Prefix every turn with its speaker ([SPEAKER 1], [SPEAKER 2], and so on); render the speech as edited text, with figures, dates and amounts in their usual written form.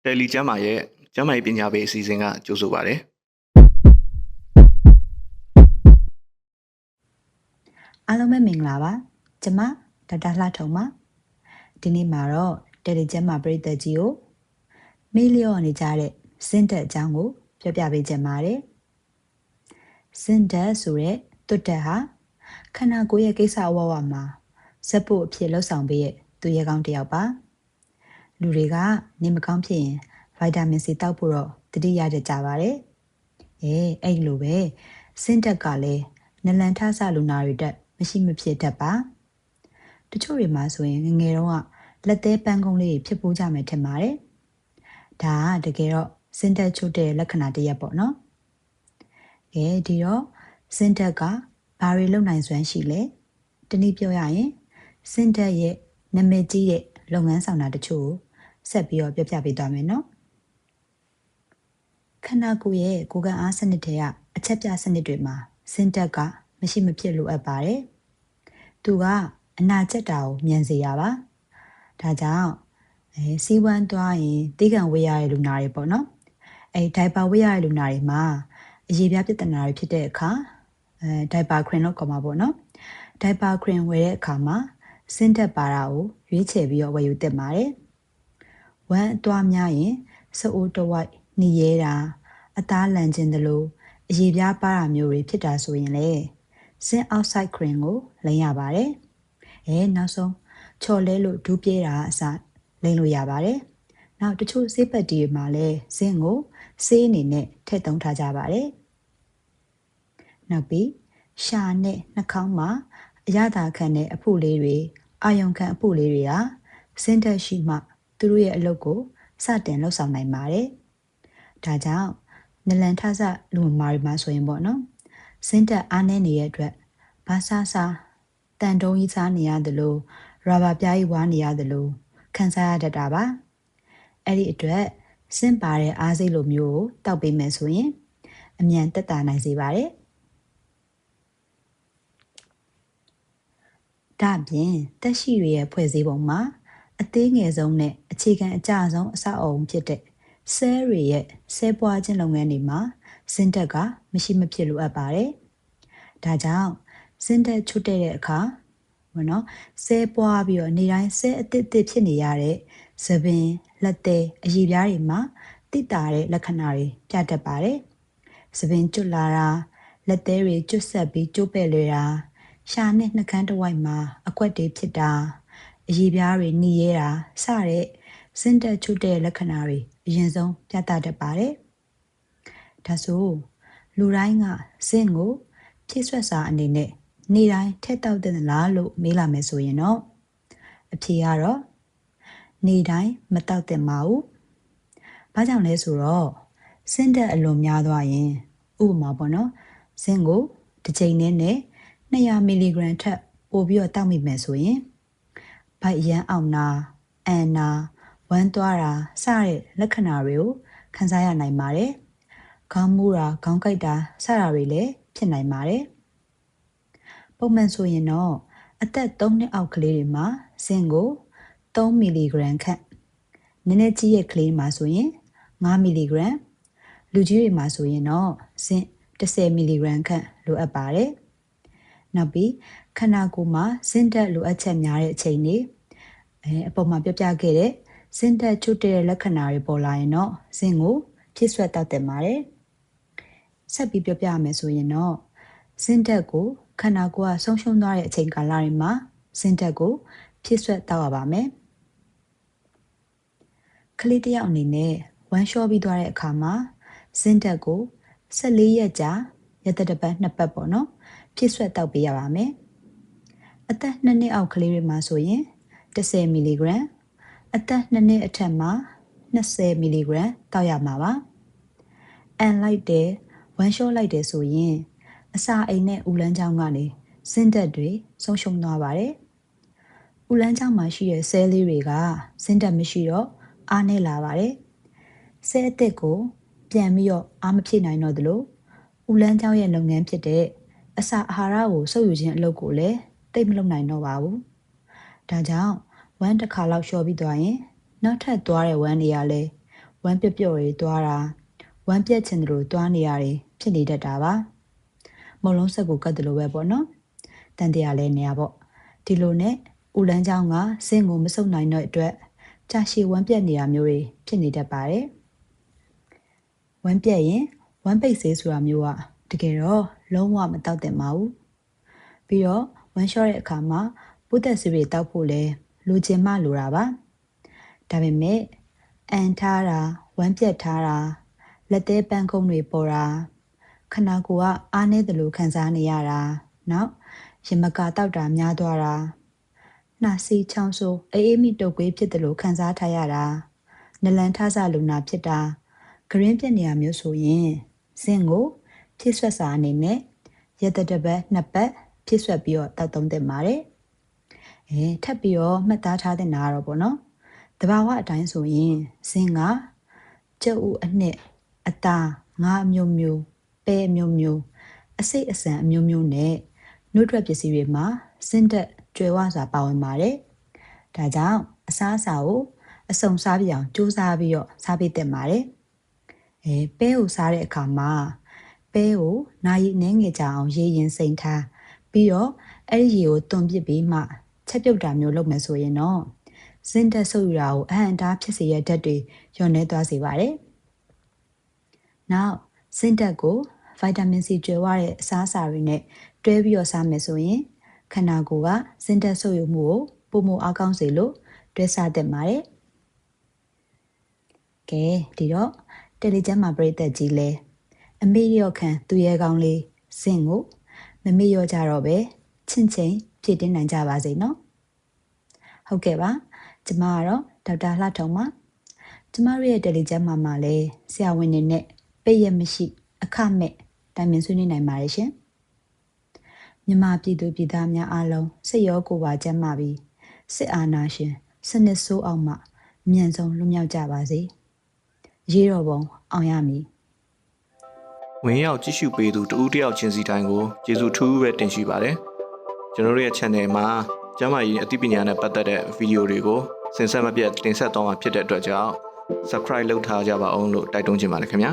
[SPEAKER 1] တယ်လီကျမ်းမာရဲ့ကျမ်းမာရေးပညာပေးအစီအစဉ်ကကြိုဆိုပါရစေ
[SPEAKER 2] အားလုံးပဲမင်္ဂလာပါကျမဒေါက်တာလှထုံပါဒီနေ့မှာတော့တယ်လီကျမ်းမာပရိသတ်ကြီးကိုမေးလျော့နေကြတဲ့စင်တက်အကြောင်းကိုပြောပြပေးချင်ပါတယ်စင်တက်ဆိုတဲ့တွတ်တက်ဟာခန္ဓာကိုယ်ရဲ့ကိစ္စအဝဝမှာဇက်ဖို့အဖြစ်လှုပ်ဆောင်ပေးရဲ့သူရဲကောင်းတစ်ယောက်ပါလူတွေကနေမကောင်းဖြစ်ရင်ဗိုက်တာမင်စီတောက်ဖို့တော့တတိယကြပါတယ်အဲ့လိုပဲစင်တက်ကလည်းနလန်ထဆလူနာတွေတက်မရှိမဖြစ်တတ်ပါတချို့တွေမှာဆိုရင်ငယ်တုန်းကလက်သေးပန်းကုန်းလေးဖြစ်ပိုးကြမယ်ထင်ပါတယ်ဒါကတကယ်တော့စင်တက်ချုပ်တဲ့လက္ခဏာတစ်ရပ်ပေါ့နော်ဒီတော့စင်တက်ကဘာတွေလုပ်နိုင်စွမ်းရှိလဲတနည်းပြောရရင်စင်တက်ရဲ့နာမည်ကြီးတဲ့လုပ်ငန်းဆောင်တာတချို့ကိုဆက်ပြီးတော့ပြောပြပေးသွားမယ်နော်ခန္ဓာကိုယ်ရဲ့ကိုယ်ခံအားစနစ်တွေကအချက်ပြစနစ်တွေမှာစင်တက်ကမရှိမဖြစ်လိုအပ်ပါတယ်သူကအနာကျက်တာကိုမြန်စေရပါဒါကြောင့်စီးဝမ်းသွားရင်တေးကံဝေးရတဲ့လူနာတွေပေါ့နော်ဒိုင်ပါဝေးရတဲ့လူနာတွေမှာအရေပြားပြဿနာတွေဖြစ်တဲ့အခါဒိုင်ပါခရင်လို့ခေါ်မှာပေါ့နော်ဒိုင်ပါခရင်ဝယ်တဲ့အခါမှာစင်တက်ပါတာကိုရွေးချယ်ပြီးတော့ဝယ်ယူသင့်ပါတယ်ဝမ်းအသွားများရင်စအိုးတဝိုက်နှီးရဲတာအသားလန်ခြင်းတလို့အရေပြားပါတာမျိုးတွေဖြစ်တာဆိုရင်လေစင်အောက်ဆိုက်ခရင်ကိုလိမ်ရပါတယ်နောက်ဆုံးချော်လဲလို့ဒူးပြေးတာအစလိမ်လို့ရပါတယ်နောက်တချို့ဆေးပတ်တီတွေမှာလည်းစင်ကိုဆေးအနေနဲ့ထည့်သုံးထားကြပါတယ်နောက်ပြီးရှာနဲ့နှာခေါင်းမှာအရသာခံတဲ့အဖုလေးတွေအာယုံခံအဖုလေးတွေကစင်တက်ရှိမှသူတို့ရဲ့အလုပ်ကိုစတင်လှုပ်ဆောင်နိုင်ပါတယ်ဒါကြောင့်နလန်ထဆလူမမာတွေမှာဆိုရင်ပေါ့နော်စင်တက်အားနည်းနေတဲ့အတွက်ဘာစားတန်တုံးကြီးစားနေရတယ်လို့ရာဘာပြားကြီးဝါနေရတယ်လို့ခံစားရတတ်တာပါအဲ့ဒီအတွက်စင်ပါတဲ့အားစိတ်လိုမျိုးကိုတောက်ပေးမယ်ဆိုရင်အမြန်တက်တာနိုင်စေပါတယ်ဒါပြင်တက်ရှိတွေရဲ့ဖွဲ့စည်းပုံမှာအသေးငယ်ဆုံးနဲ့အခြေခံအကျဆုံးအဆောက်အအုံဖြစ်တဲ့ဆဲတွေရဲ့ဆဲပွားခြင်းလုပ်ငန်းတွေမှာစင်တက်ကမရှိမဖြစ်လိုအပ်ပါတယ်ဒါကြောင့်စင်တက်ချွတ်တဲ့အခါဆဲပွားပြီးတော့နေတိုင်းဆဲအသစ်ဖြစ်နေရတဲ့သပင်လက်သေးအရေပြားတွေမှာတိတာတဲ့လက္ခဏာတွေပြတတ်ပါတယ်သပင်ကျွတ်လာတာလက်သေးတွေကျွတ်ဆက်ပြီးကျိုးပဲ့လွယ်တာရှာနဲ့နှာခမ်းတစ်ဝိုက်မှာအကွက်တွေဖြစ်တာအရေပြားတွေနှီးရဲတာစတဲ့စင်တက်ချွတ်တဲ့လက္ခဏာတွေအရင်ဆုံးပြသတတ်ပါတယ်ဒါဆိုလူတိုင်းကစင်ကိုဖြည့်ဆွက်စာအနေနဲ့နေတိုင်းထည့်တောက်တဲ့လားလို့မေးလာမယ်ဆိုရင်တော့အဖြေကတော့နေတိုင်းမတောက်သင့်ပါဘူး။ဘာကြောင့်လဲဆိုတော့စင်တက်အလွန်များသွားရင်ဥပမာပေါ့နော်စင်ကိုတစ်ချိန်နဲ့200မီလီဂရမ်ထက်ပိုပြီးတော့တောက်မိမယ်ဆိုရင်ဗိုက်ရမ်းအောင်နာအန်နာဝမ်းသွားတာစတဲ့လက္ခဏာတွေကိုခံစားရနိုင်ပါတယ်။ခေါင်းမူးတာခေါင်းကိုက်တာစတာတွေလည်းဖြစ်နိုင်ပါတယ်။ပုံမှန်ဆိုရင်တော့အသက်3နှစ်အောက်ကလေးတွေမှာစင်ကို3မီလီဂရမ်ခန့်နည်းနည်းကြီးရဲ့ကလေးမှာဆိုရင်5မီလီဂရမ်လူကြီးတွေမှာဆိုရင်တော့စင်10မီလီဂရမ်ခန့်လိုအပ်ပါတယ်နောက်ပြီးခန္ဓာကိုယ်မှာစင်တက်လိုအပ်ချက်များတဲ့အချိန်တွေအပေါ်မှာပြပြခဲ့တဲ့စင်တက်ချွတ်တဲ့လက္ခဏာတွေပေါ်လာရင်တော့စင်ကိုဖြည့်ဆွက်တောက်တင်ပါတယ်ဆက်ပြီးပြပြရမယ်ဆိုရင်တော့စင်တက်ကိုခန္ဓာကိုယ်ကဆုံးရှုံးသွားတဲ့အချိန်ကာလတွေမှာစင်တက်ကိုဖြည့်ဆွက်တောက်ရပါမယ်ကလေးတစ်ယောက်အနေနဲ့ဝမ်းလျှောပြီးသွားတဲ့အခါမှာစင်တက်ကို14ရက်ကြာရက်တစ်ပတ်2ပတ်ပေါ့နော်ဖြည့်ဆွက်တောက်ပေးရပါမယ်အသက်2နှစ်အောက်ကလေးတွေမှာဆိုရင်10မီလီဂရမ်အသက်2နှစ်အထက်မှာ20မီလီဂရမ်တောက်ရမှာပါအန်လိုက်တယ်ဝမ်းလျှောလိုက်တယ်ဆိုရင်အစာအိမ်နဲ့ဥလန်းချောင်းကနေစင်တက်တွေဆုံးရှုံးသွားပါတယ်ဥလန်းချောင်းမှာရှိတဲ့ဆဲလေးတွေကစင်တက်မရှိတော့အားနည်းလာပါတယ်ဆဲအသစ်ကိုပြန်ပြီးတော့အားမဖြည့်နိုင်တော့သလိုဥလန်းချောင်းရဲ့လုပ်ငန်းဖြစ်တဲ့အစာအာဟာရကိုစုပ်ယူခြင်းအလုပ်ကိုလည်းတိတ်မလုပ်နိုင်တော့ပါဘူးဒါကြောင့်ဝမ်းတစ်ခါလောက်လျှော်ပြီးသွားရင်နောက်ထပ်သွားတဲ့ဝမ်းတွေကလည်းဝ ဝမ်းပျော့ပျော့တွေတွားတာဝမ်းပြက်ချင်တယ်လို့တွားနေရတယ်ဖြစ်နေတတ်တာပါမုံလုံးဆက်ကိုကတ်တယ်လို့ပဲပေါ့နော်တန်တရားလဲနေရပေါ့ဒီလိုနဲ့ဦးလန်းချောင်းကစင်းကိုမစုံနိုင်တဲ့အတွက်ကြာရှည်ဝမ်းပြက်နေတာမျိုးတွေဖြစ်နေတတ်ပါတယ်ဝမ်းပြက်ရင်ဝမ်းပိတ်ဆေးဆိုတာမျိုးကတကယ်တော့လုံးဝမတောက်သင့်ပါဘူးပြီးတော့ဝမ်းလျှော့တဲ့အခါမှာပုတ်သက်ဆေးတွေတောက်ဖို့လဲလိုချင်မှလိုတာပါဒါပေမဲ့အန်ထားတာဝမ်းပြက်ထားတာလက်သေးပန်းကုန်းတွေပေါ်တာခန္ဓာကိုယ်ကအားနည်းတယ်လို့ခံစားနေရတာနောက်ရင်မကာတောက်တာများသွားတာနှာစီးချောင်းဆိုးအေးမိတုပ်ကွေးဖြစ်တယ်လို့ခံစားထားရတာနလန်ထဆလူနာဖြစ်တာဂရင်းပြက်နေရမျိုးဆိုရင်ဇင်းကိုဖြည့်ဆွက်စာအနေနဲ့ရက်တပတ်နှစ်ပတ်ဖြည့်ဆွက်ပြီးတော့တောက်သုံးသင့်ပါတယ်ထပ်ပြီးတော့မှတ်သားထားတဲ့နာကတော့ပေါ့နော်တဘာဝအတိုင်းဆိုရင်ဇင်းကကြက်ဥအနှစ်အသားငါးအမျိုးမျိုးပဲအမျိုးမျိုးအစိတ်အစံအမျိုးမျိုးနဲ့နှုတ်ထွက်ပစ္စည်းတွေမှာစင့်တက်ကျွဲဝစွာပါဝင်ပါတယ်ဒါကြောင့်အစားအစာကိုအစုံစားပြအောင်စူးစမ်းပြီးတော့စားပေးသင့်ပါတယ်ပဲကိုစားတဲ့အခါမှာပဲကိုနာရီအနည်းငယ်ကြာအောင်ရေရင်စိမ့်ထားပြီးတော့အဲ့ဒီရေကိုတွန်းပစ်ပြီးမှချက်ပြုတ်တာမျိုးလုပ်မယ်ဆိုရင်တော့စင့်တက်ဆုပ်ယူတာကိုအဟန့်အတားဖြစ်စေတဲ့ဓာတ်တွေညှော်နှဲသွားစေပါတယ်နောက်စင့်တက်ကိုဗိုက်တာမင်စီကျွဲဝတဲ့အစားအစာတွေနဲ့တွဲပြီးတော့စားမယ်ဆိုရင်ခန္ဓာကိုယ်ကစင့်တက်ဆုပ်ယူမှုကိုပုံမအားကောင်းစေလို့တွဲစားတတ်ပါတယ်ကဲဒီတော့တယ်လီကျမ်းမှာပြည့်သက်ကြီးလဲအမေရော့ခံသူရဲကောင်းလေးစင့်ကိုမမေ့ရော့ကြတော့ပဲချင့်ချင်းဖြည့်တင်းနိုင်ကြပါစေနော်ဟုတ်ကဲ့ပါကျမကတော့ဒေါက်တာလှထုံပါကျမတို့ရဲ့တယ်လီကျမ်းမှာလဲဆရာဝန်တွေနဲ့ပိတ်ရမရှိအခမဲ့တိုင်ပင်ဆွေးနွေးနိုင်ပါတယ်ရှင်မြန်မာပြည်သူပြည်သားများအားလုံးစိတ်ရောကိုယ်ပါကျန်းမာပြီးစစ်အာဏာရှင်စနစ်ဆိုးအောင်မှအမြန်ဆုံးလွတ်မြောက်ကြပါစေရေတော်ပုံအောင်ရမည်
[SPEAKER 1] ဝင်ရောက်ကြည့်ရှုပေးသူတဦးတယောက်ချင်းစီတိုင်းကိုကျေးဇူးထူးပဲတင်ရှိပါတယ်ကျွန်တော်တို့ရဲ့ channel မှာကျမ်းမာရေးအသိပညာနဲ့ပတ်သက်တဲ့ဗီဒီယိုတွေကိုစင်ဆက်မပြတ်တင်ဆက်သွားမှာဖြစ်တဲ့အတွက်ကြောင့် subscribe လုပ်ထားကြပါအောင်လို့တိုက်တွန်းချင်ပါတယ်ခင်ဗျာ